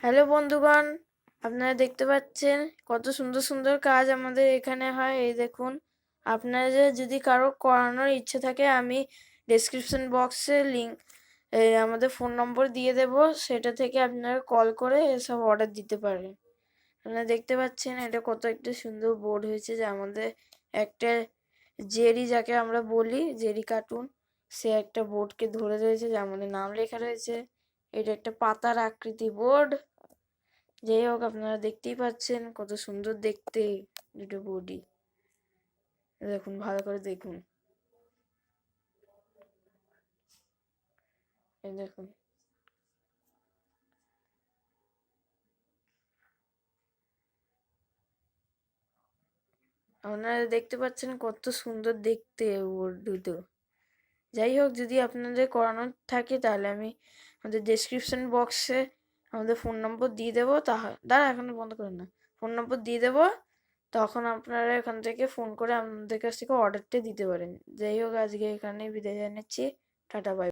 Hello বন্ধুগণ, আপনারা দেখতে পাচ্ছেন কত সুন্দর সুন্দর কাজ আমাদের এখানে হয়। এই দেখুন, আপনাদের যদি কারো করানোর ইচ্ছে থাকে আমি ডেসক্রিপশন বক্সে লিঙ্ক আমাদের ফোন নম্বর দিয়ে দেব, সেটা থেকে আপনারা কল করে এসব অর্ডার দিতে পারেন। আপনারা দেখতে পাচ্ছেন এটা কত একটা সুন্দর বোর্ড হয়েছে, যে আমাদের একটা জেরি, যাকে আমরা বলি জেরি কার্টুন, সে একটা বোর্ডকে ধরে রয়েছে, যে আমাদের নাম লেখা রয়েছে। এটা একটা পাতার আকৃতি বোর্ড। যাই হোক, আপনারা দেখতেই পাচ্ছেন কত সুন্দর দেখতে দুটো বডি। দেখুন, ভালো করে দেখুন, এই দেখুন। আপনারা দেখতে পাচ্ছেন কত সুন্দর দেখতে বোর্ড দুটো। যাই হোক, যদি আপনাদের করানোর থাকে তাহলে আমি আমাদের ডেসক্রিপশন বক্সে আমাদের ফোন নম্বর দিয়ে দেবো। দাঁড়া, এখনো বন্ধ করেন না। ফোন নম্বর দিয়ে দেবো, তখন আপনারা এখান থেকে ফোন করে আমাদের কাছ থেকে অর্ডারটা দিতে পারেন। যাই হোক, আজকে এখানেই বিদায় জানাচ্ছি। Tata, by.